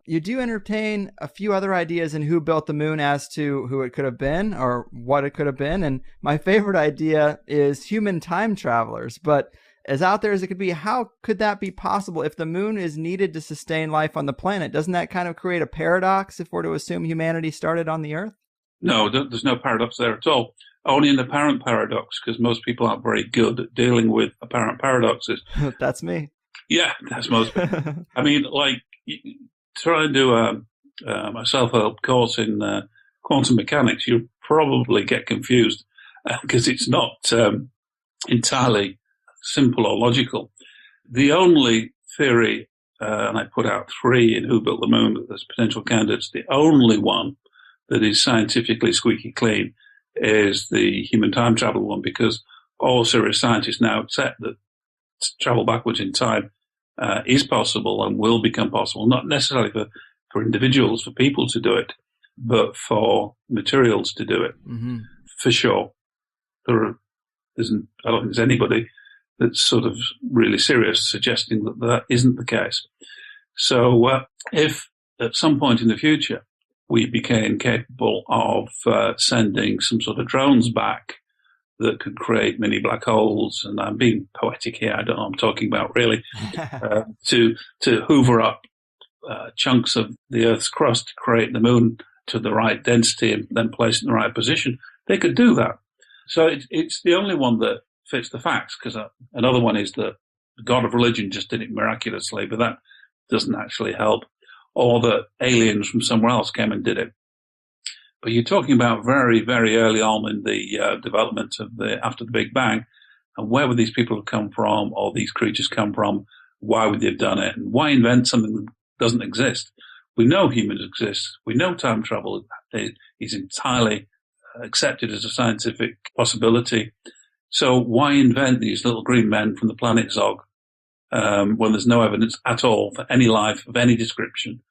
you do entertain a few other ideas in who built the moon as to who it could have been or what it could have been. And my favorite idea is human time travelers. But as out there as it could be, how could that be possible if the moon is needed to sustain life on the planet? Doesn't that kind of create a paradox if we're to assume humanity started on the Earth? No, there's no paradox there at all. Only an apparent paradox, because most people aren't very good at dealing with apparent paradoxes. That's me. Yeah, that's most people. I mean, like, try and do a self-help course in quantum mechanics, you'll probably get confused because it's not entirely simple or logical. The only theory, and I put out 3 in Who Built the Moon as potential candidates, the only one that is scientifically squeaky clean is the human time travel one, because all serious scientists now accept that travel backwards in time is possible and will become possible, not necessarily for individuals, for people to do it, but for materials to do it, for sure. I don't think there's anybody that's sort of really serious suggesting that isn't the case. So if at some point in the future we became capable of sending some sort of drones back that could create mini black holes, and I'm being poetic here, I don't know what I'm talking about really, to hoover up chunks of the Earth's crust to create the moon to the right density and then place it in the right position, they could do that. So it's the only one that fits the facts, because another one is that the God of religion just did it miraculously, but that doesn't actually help, or that aliens from somewhere else came and did it. But you're talking about very, very early on in the development of after the Big Bang, and where would these people have come from, or these creatures come from? Why would they have done it? And why invent something that doesn't exist? We know humans exist. We know time travel is entirely accepted as a scientific possibility. So why invent these little green men from the planet Zog when there's no evidence at all for any life of any description,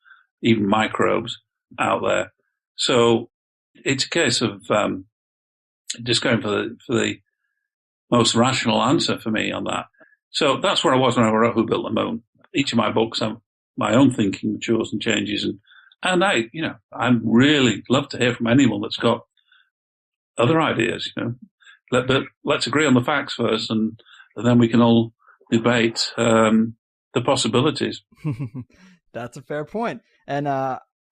even microbes out there? So it's a case of just going for the most rational answer for me on that. So that's where I was when I wrote Who Built the Moon. Each of my books, my own thinking matures and changes, and I really love to hear from anyone that's got other ideas. But let's agree on the facts first, and then we can all debate the possibilities. That's a fair point. And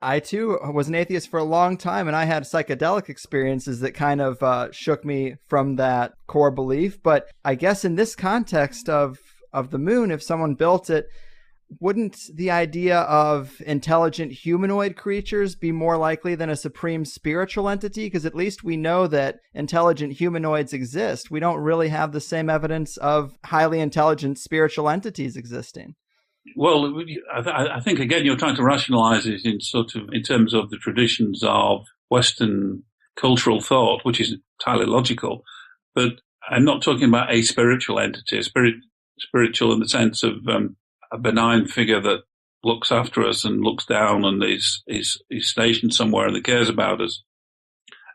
I too was an atheist for a long time, and I had psychedelic experiences that kind of shook me from that core belief. But I guess in this context of the moon, if someone built it, wouldn't the idea of intelligent humanoid creatures be more likely than a supreme spiritual entity? Because at least we know that intelligent humanoids exist. We don't really have the same evidence of highly intelligent spiritual entities existing. Well, I think again you're trying to rationalize it in terms of the traditions of Western cultural thought, which is entirely logical. But I'm not talking about a spiritual entity, spiritual in the sense of a benign figure that looks after us and looks down and is stationed somewhere and that cares about us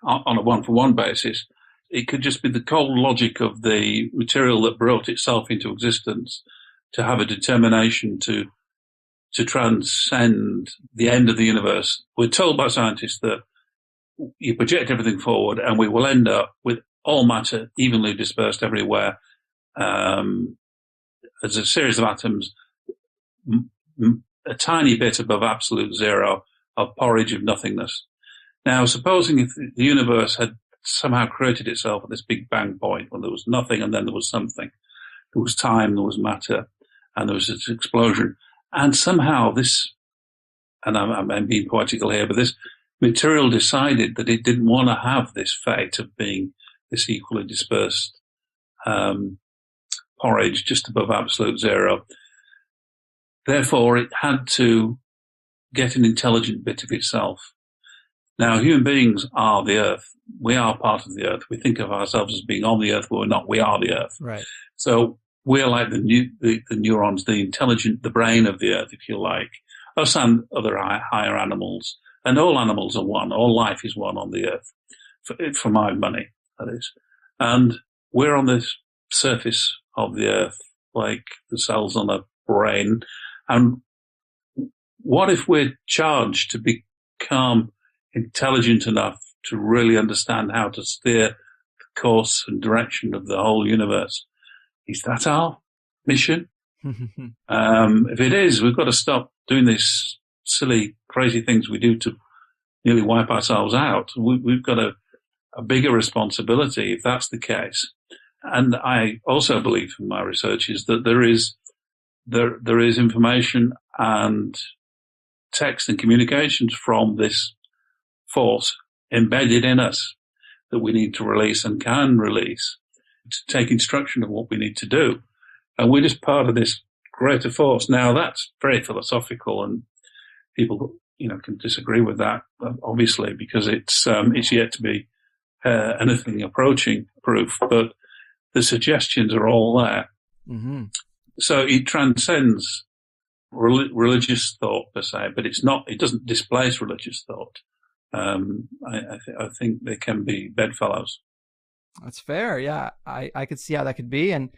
on a one-for-one basis. It could just be the cold logic of the material that brought itself into existence to have a determination to transcend the end of the universe. We're told by scientists that you project everything forward and we will end up with all matter evenly dispersed everywhere as a series of atoms, a tiny bit above absolute zero of porridge of nothingness. Now, supposing if the universe had somehow created itself at this big bang point when there was nothing and then there was something, there was time, there was matter, and there was this explosion. And somehow this, and I'm being poetical here, but this material decided that it didn't want to have this fate of being this equally dispersed porridge just above absolute zero. Therefore, it had to get an intelligent bit of itself. Now, human beings are the earth. We are part of the earth. We think of ourselves as being on the earth, but we're not. We are the earth. Right. So we're like the neurons, the intelligent, the brain of the earth, if you like. Us and other higher animals. And all animals are one. All life is one on the earth, for my money, that is. And we're on this surface of the earth, like the cells on a brain. And what if we're charged to become intelligent enough to really understand how to steer the course and direction of the whole universe? Is that our mission? If it is, we've got to stop doing these silly, crazy things we do to nearly wipe ourselves out. We've got a bigger responsibility if that's the case. And I also believe from my research is that there is information and text and communications from this force embedded in us that we need to release and can release to take instruction of what we need to do. And we're just part of this greater force. Now, that's very philosophical, and people, can disagree with that, obviously, because it's yet to be anything approaching proof. But the suggestions are all there. Mm-hmm. So it transcends religious thought per se, but it's not. It doesn't displace religious thought. I think they can be bedfellows. That's fair. Yeah, I could see how that could be. And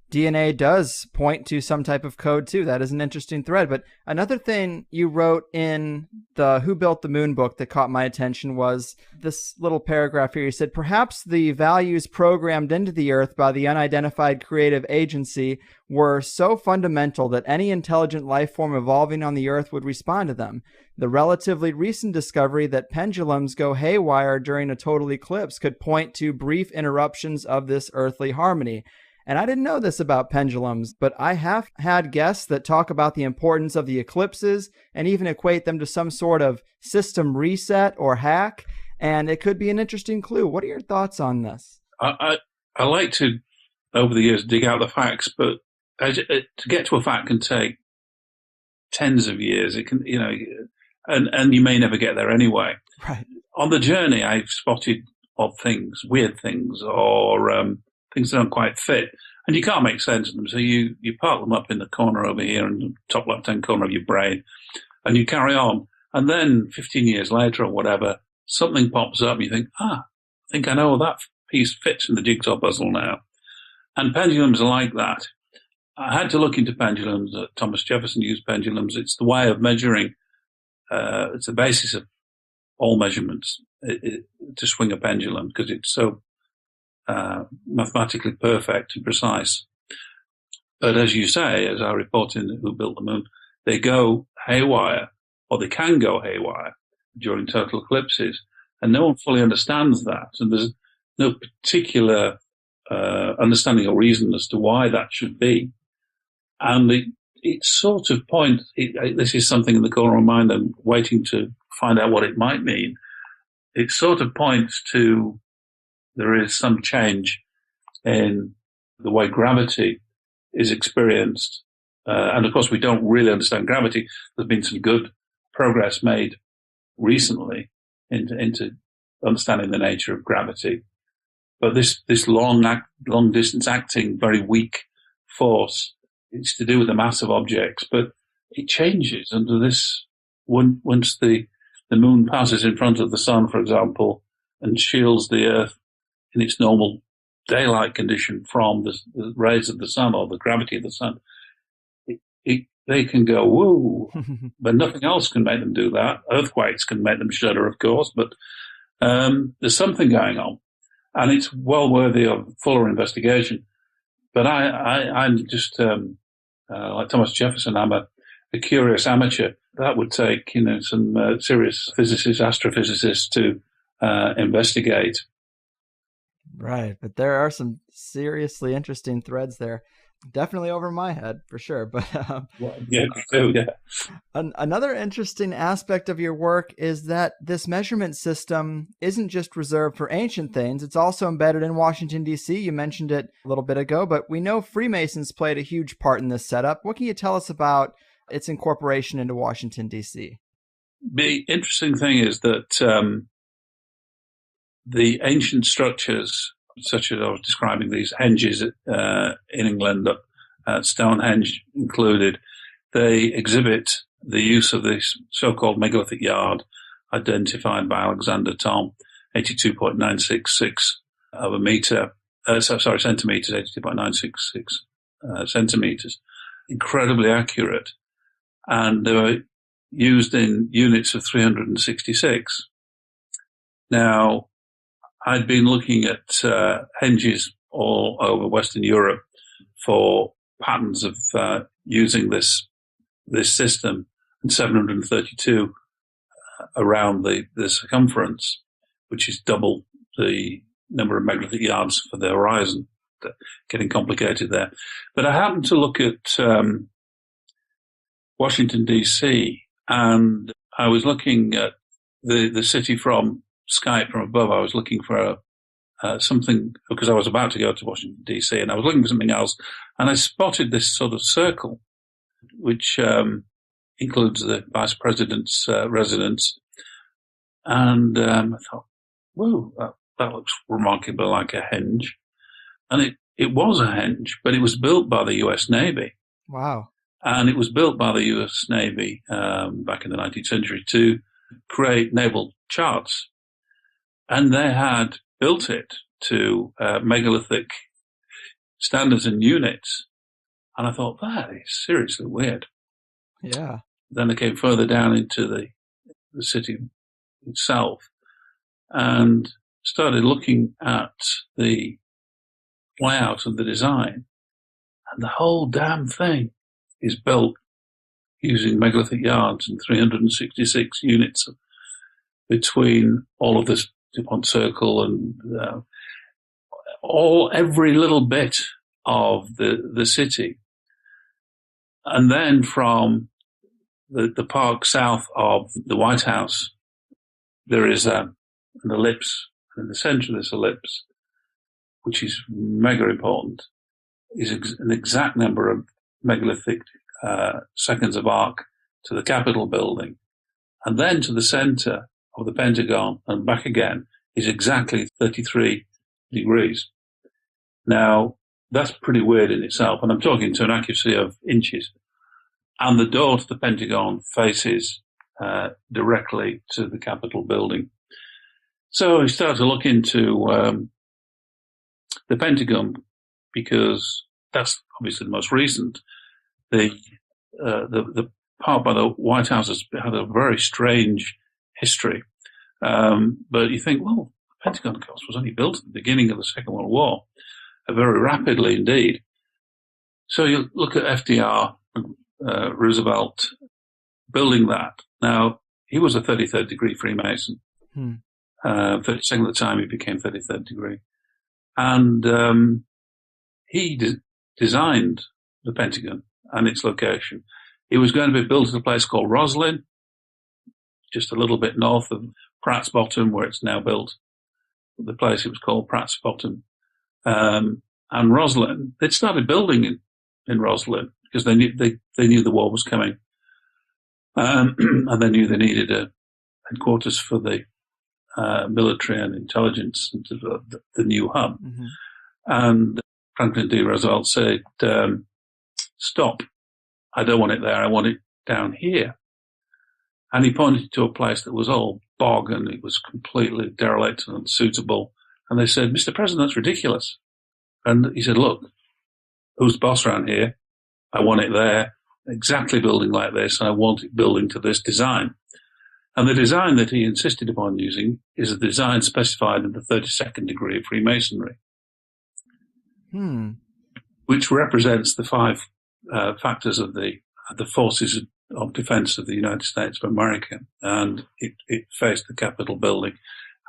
DNA does point to some type of code too. That is an interesting thread. But another thing you wrote in the Who Built the Moon book that caught my attention was this little paragraph here. You said, perhaps the values programmed into the earth by the unidentified creative agency were so fundamental that any intelligent life form evolving on the earth would respond to them. The relatively recent discovery that pendulums go haywire during a total eclipse could point to brief interruptions of this earthly harmony. And I didn't know this about pendulums, but I have had guests that talk about the importance of the eclipses and even equate them to some sort of system reset or hack. And it could be an interesting clue. What are your thoughts on this? I like to, over the years, dig out the facts, but to get to a fact can take tens of years. It can, and you may never get there anyway. Right. On the journey, I've spotted odd things, weird things, or things that don't quite fit, and you can't make sense of them. So you park them up in the corner over here in the top left-hand corner of your brain, and you carry on. And then 15 years later or whatever, something pops up and you think, I think I know that piece fits in the jigsaw puzzle now. And pendulums are like that. I had to look into pendulums. Thomas Jefferson used pendulums. It's the way of measuring. It's the basis of all measurements to swing a pendulum because it's so mathematically perfect and precise. But as you say, as I report in Who Built the Moon, they go haywire or they can go haywire during total eclipses. And no one fully understands that. And there's no particular understanding or reason as to why that should be. And it sort of points, this is something in the corner of my mind, I'm waiting to find out what it might mean. It sort of points to there is some change in the way gravity is experienced. And of course, we don't really understand gravity. There's been some good progress made recently into understanding the nature of gravity. But this long distance acting, very weak force, it's to do with the mass of objects, but it changes under this once the moon passes in front of the sun, for example, and shields the Earth in its normal daylight condition from the rays of the sun or the gravity of the sun. They can go, woo, but nothing else can make them do that. Earthquakes can make them shudder, of course, but there's something going on, and it's well worthy of fuller investigation. But I'm just like Thomas Jefferson. I'm a curious amateur. That would take some serious physicists, astrophysicists to investigate. Right, but there are some seriously interesting threads there. Definitely over my head, for sure. But yeah, too, yeah. Another interesting aspect of your work is that this measurement system isn't just reserved for ancient things. It's also embedded in Washington, D.C. You mentioned it a little bit ago, but we know Freemasons played a huge part in this setup. What can you tell us about its incorporation into Washington, D.C.? The interesting thing is that the ancient structures, such as I was describing, these henges in England, Stonehenge included, they exhibit the use of this so-called Megalithic Yard, identified by Alexander Thom, 82.966 of a meter, centimeters, 82.966 centimeters, incredibly accurate. And they were used in units of 366. Now, I'd been looking at henges all over Western Europe for patterns of using this system, and 732 around the circumference, which is double the number of megalithic yards for the horizon. Getting complicated there. But I happened to look at Washington, D.C., and I was looking at the city from Skype from above. I was looking for something, because I was about to go to Washington, D.C., and I was looking for something else, and I spotted this sort of circle, which includes the vice president's residence. And I thought, whoa, that looks remarkably like a henge. And it was a henge, but it was built by the U.S. Navy. Wow. And it was built by the U.S. Navy back in the 19th century to create naval charts. And they had built it to megalithic standards and units. And I thought, that is seriously weird. Yeah. Then I came further down into the city itself and started looking at the layout of the design. And the whole damn thing is built using megalithic yards and 366 units between all of this DuPont circle and every little bit of the city. And then from the park south of the White House, there is an ellipse. In the center of this ellipse, which is mega important, is an exact number of megalithic seconds of arc to the Capitol building. And then to the center of the Pentagon and back again is exactly 33 degrees. Now, that's pretty weird in itself, and I'm talking to an accuracy of inches. And the door to the Pentagon faces directly to the Capitol building. So we started to look into the Pentagon, because that's obviously the most recent. The part by the White House has had a very strange history. But you think, well, the Pentagon, of course, was only built at the beginning of the Second World War, very rapidly indeed. So you look at FDR, Roosevelt, building that. Now, he was a 33rd degree Freemason. 32nd at the time, he became 33rd degree. And he designed the Pentagon and its location. It was going to be built at a place called Roslyn, just a little bit north of Pratt's Bottom, where it's now built. The place, it was called Pratt's Bottom. And Roslyn, they'd started building in Roslyn because they knew the war was coming. And they knew they needed a headquarters for the military and intelligence into the new hub. Mm-hmm. And Franklin D. Roosevelt said, stop. I don't want it there. I want it down here. And he pointed to a place that was all bog and it was completely derelict and unsuitable. And they said, Mr. President, that's ridiculous. And he said, look, who's the boss around here? I want it there, exactly building like this, and I want it building to this design. And the design that he insisted upon using is a design specified in the 32nd degree of Freemasonry, which represents the five factors of the forces of defense of the United States of America. And it faced the Capitol building.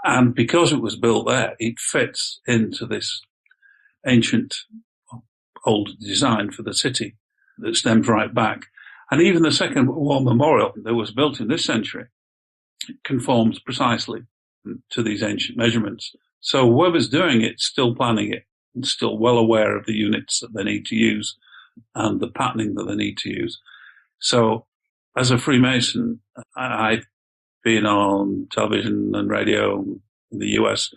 And because it was built there, it fits into this ancient old design for the city that stems right back. And even the Second World War Memorial that was built in this century conforms precisely to these ancient measurements. So whoever's doing it, still planning it, and still well aware of the units that they need to use and the patterning that they need to use. So as a Freemason, I've been on television and radio in the US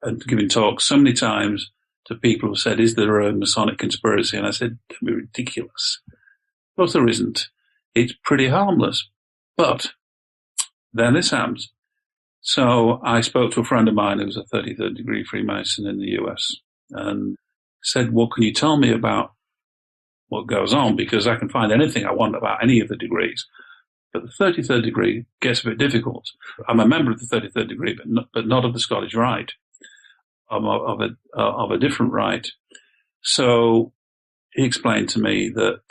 and giving talks so many times to people who said, is there a Masonic conspiracy? And I said, don't be ridiculous. But there isn't. It's pretty harmless. But then this happens. So I spoke to a friend of mine who's a 33rd degree Freemason in the US and said, what can you tell me about what goes on? Because I can find anything I want about any of the degrees. But the 33rd degree gets a bit difficult. I'm a member of the 33rd degree, but not of the Scottish Rite, of a different rite. So he explained to me that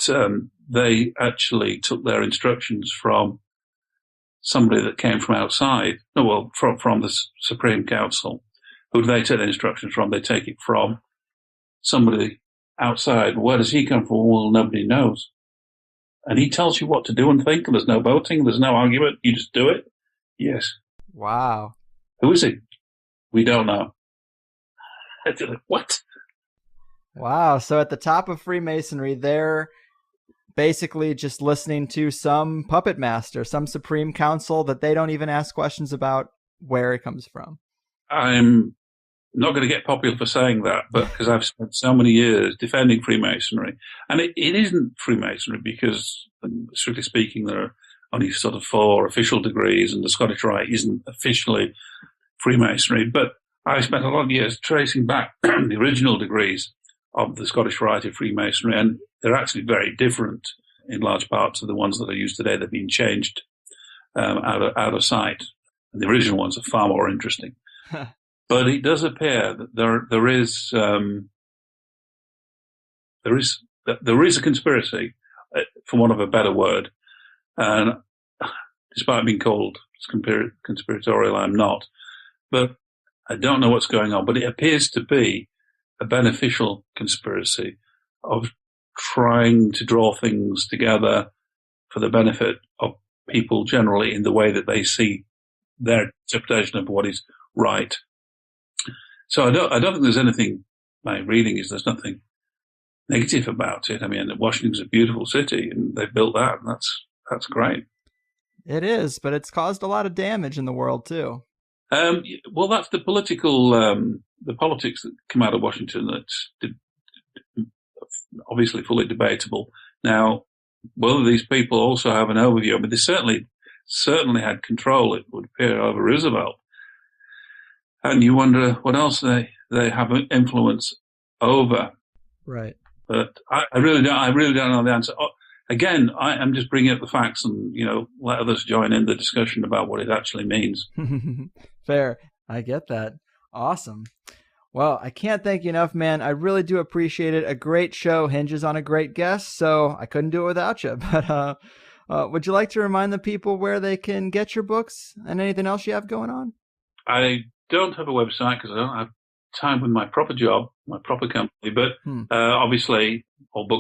they actually took their instructions from somebody that came from outside, from the Supreme Council. Who do they take the instructions from? They take it from somebody outside. Where does he come from? Well, nobody knows. And he tells you what to do and think, and there's no voting, there's no argument, you just do it. Yes. Wow. Who is he? We don't know. What? Wow. So at the top of Freemasonry, they're basically just listening to some puppet master, some Supreme Council that they don't even ask questions about where it comes from. I'm not going to get popular for saying that, but because I've spent so many years defending Freemasonry. And it isn't Freemasonry because, strictly speaking, there are only sort of 4 official degrees and the Scottish Rite isn't officially Freemasonry. But I spent a lot of years tracing back the original degrees of the Scottish Rite of Freemasonry, and they're actually very different in large parts of the ones that are used today. They've been changed out of sight. And the original ones are far more interesting. But it does appear that there is a conspiracy, for want of a better word, and despite being called conspiratorial, I'm not. But I don't know what's going on. But it appears to be a beneficial conspiracy of trying to draw things together for the benefit of people generally in the way that they see their interpretation of what is right. So I don't think there's anything, my reading is there's nothing negative about it. I mean, Washington's a beautiful city and they built that, and that's great. It is, but it's caused a lot of damage in the world too. Well, that's the politics that come out of Washington that's obviously fully debatable. Now, whether these people also have an overview, I mean, they certainly had control, it would appear, over Roosevelt. And you wonder what else they have influence over. Right. But I really don't know the answer. Again, I'm just bringing up the facts and, let others join in the discussion about what it actually means. Fair. I get that. Awesome. Well, I can't thank you enough, man. I really do appreciate it. A great show hinges on a great guest, so I couldn't do it without you. But Would you like to remind the people where they can get your books and anything else you have going on? I don't have a website because I don't have time with my proper job, my proper company, but obviously all books